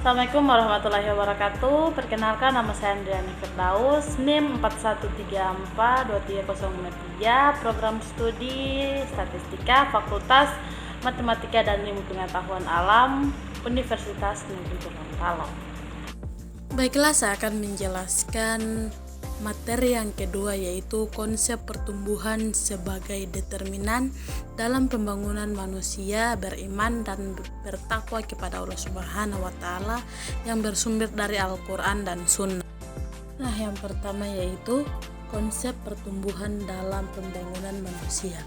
Assalamualaikum warahmatullahi wabarakatuh. Perkenalkan, nama saya Andriani Firdaus, NIM 41342303, program studi Statistika, Fakultas Matematika dan Ilmu Pengetahuan Alam, Universitas Negeri Gorontalo. Baiklah, saya akan menjelaskan materi yang kedua, yaitu konsep pertumbuhan sebagai determinan dalam pembangunan manusia beriman dan bertakwa kepada Allah Subhanahu wa Ta'ala yang bersumber dari Al-Quran dan Sunnah. Nah, yang pertama yaitu konsep pertumbuhan dalam pembangunan manusia.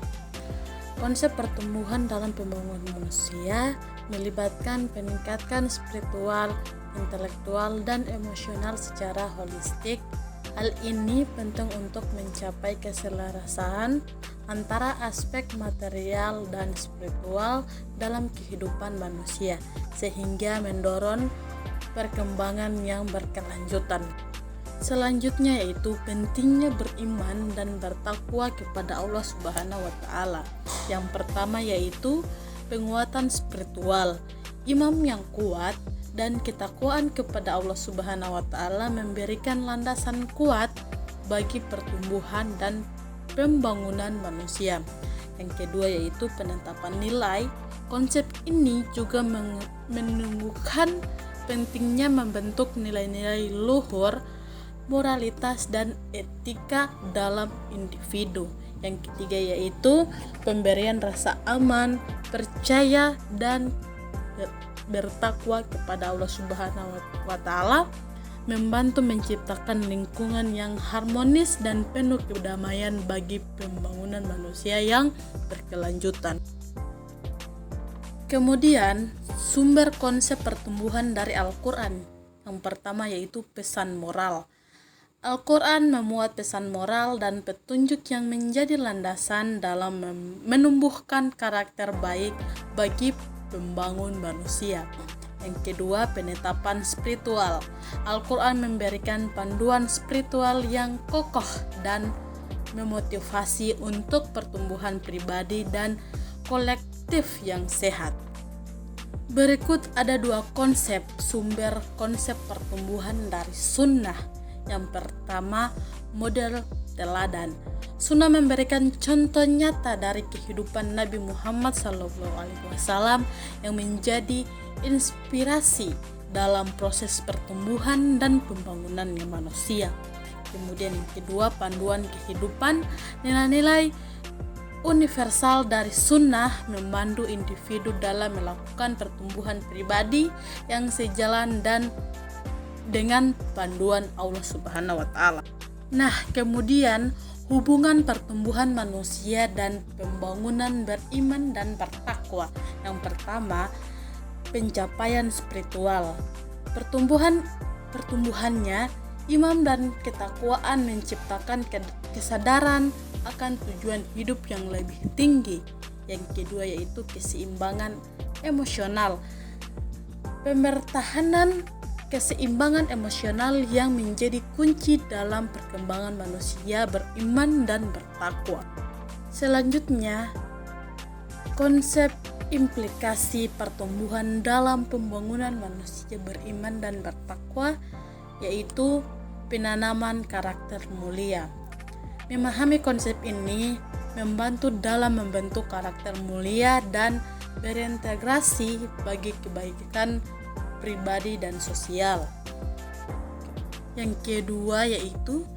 Konsep pertumbuhan dalam pembangunan manusia melibatkan peningkatan spiritual, intelektual, dan emosional secara holistik. Hal ini penting untuk mencapai keselarasan antara aspek material dan spiritual dalam kehidupan manusia, sehingga mendorong perkembangan yang berkelanjutan. Selanjutnya yaitu pentingnya beriman dan bertakwa kepada Allah Subhanahu wa Ta'ala. Yang pertama yaitu penguatan spiritual. Imam yang kuat dan ketakwaan kepada Allah Subhanahu wa Ta'ala memberikan landasan kuat bagi pertumbuhan dan pembangunan manusia. Yang kedua yaitu penetapan nilai. Konsep ini juga menunjukkan pentingnya membentuk nilai-nilai luhur, moralitas, dan etika dalam individu. Yang ketiga yaitu pemberian rasa aman, percaya, dan bertakwa kepada Allah Subhanahu wa Ta'ala membantu menciptakan lingkungan yang harmonis dan penuh kedamaian bagi pembangunan manusia yang berkelanjutan. Kemudian, sumber konsep pertumbuhan dari Al-Quran. Yang pertama yaitu pesan moral. Al-Quran memuat pesan moral dan petunjuk yang menjadi landasan dalam menumbuhkan karakter baik bagi pembangun manusia. Yang kedua, penetapan spiritual. Al-Quran memberikan panduan spiritual yang kokoh dan memotivasi untuk pertumbuhan pribadi dan kolektif yang sehat. Berikut ada dua sumber konsep pertumbuhan dari sunnah. Yang pertama, model teladan. Sunnah memberikan contoh nyata dari kehidupan Nabi Muhammad SAW yang menjadi inspirasi dalam proses pertumbuhan dan pembangunan manusia. Kemudian yang kedua, panduan kehidupan. Nilai-nilai universal dari sunnah membantu individu dalam melakukan pertumbuhan pribadi yang sejalan dan dengan panduan Allah Subhanahu wa Ta'ala. Nah, kemudian hubungan pertumbuhan manusia dan pembangunan beriman dan bertakwa. Yang pertama, pencapaian spiritual. Pertumbuhannya, iman dan ketakwaan menciptakan kesadaran akan tujuan hidup yang lebih tinggi. Yang kedua yaitu keseimbangan emosional. Pembertahanan keseimbangan emosional yang menjadi kunci dalam perkembangan manusia beriman dan bertakwa. Selanjutnya, konsep implikasi pertumbuhan dalam pembangunan manusia beriman dan bertakwa yaitu penanaman karakter mulia. Memahami konsep ini membantu dalam membentuk karakter mulia dan berintegrasi bagi kebaikan pribadi dan sosial. Yang kedua yaitu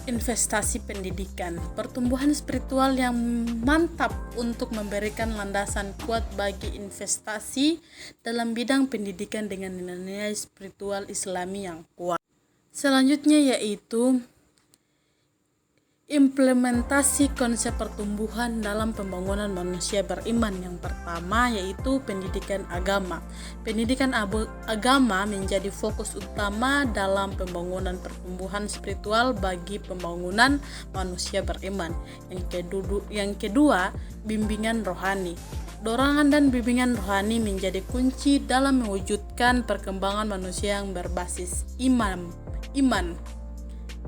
investasi pendidikan. Pertumbuhan spiritual yang mantap untuk memberikan landasan kuat bagi investasi dalam bidang pendidikan dengan nilai-nilai spiritual Islami yang kuat. Selanjutnya yaitu implementasi konsep pertumbuhan dalam pembangunan manusia beriman. Yang pertama yaitu pendidikan agama. Pendidikan agama menjadi fokus utama dalam pembangunan pertumbuhan spiritual bagi pembangunan manusia beriman. Yang kedua, bimbingan rohani. Dorongan dan bimbingan rohani menjadi kunci dalam mewujudkan perkembangan manusia yang berbasis iman.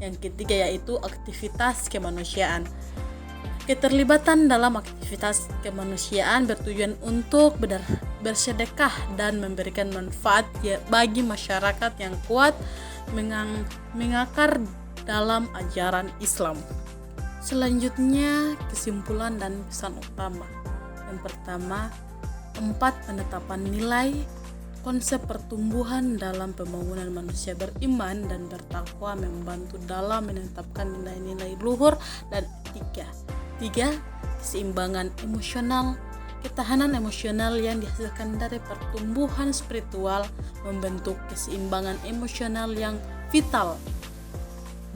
Yang ketiga yaitu aktivitas kemanusiaan. Keterlibatan dalam aktivitas kemanusiaan bertujuan untuk bersedekah dan memberikan manfaat bagi masyarakat yang kuat mengakar dalam ajaran Islam. Selanjutnya, kesimpulan dan pesan utama. Yang pertama, 4 penetapan nilai konsep pertumbuhan dalam pembangunan manusia beriman dan bertakwa membantu dalam menetapkan nilai-nilai luhur dan etika. 3. Keseimbangan emosional. Ketahanan emosional yang dihasilkan dari pertumbuhan spiritual membentuk keseimbangan emosional yang vital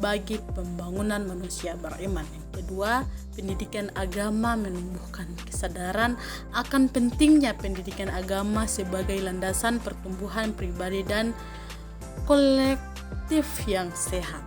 bagi pembangunan manusia beriman. Yang kedua, pendidikan agama menumbuhkan kesadaran akan pentingnya pendidikan agama sebagai landasan pertumbuhan pribadi dan kolektif yang sehat.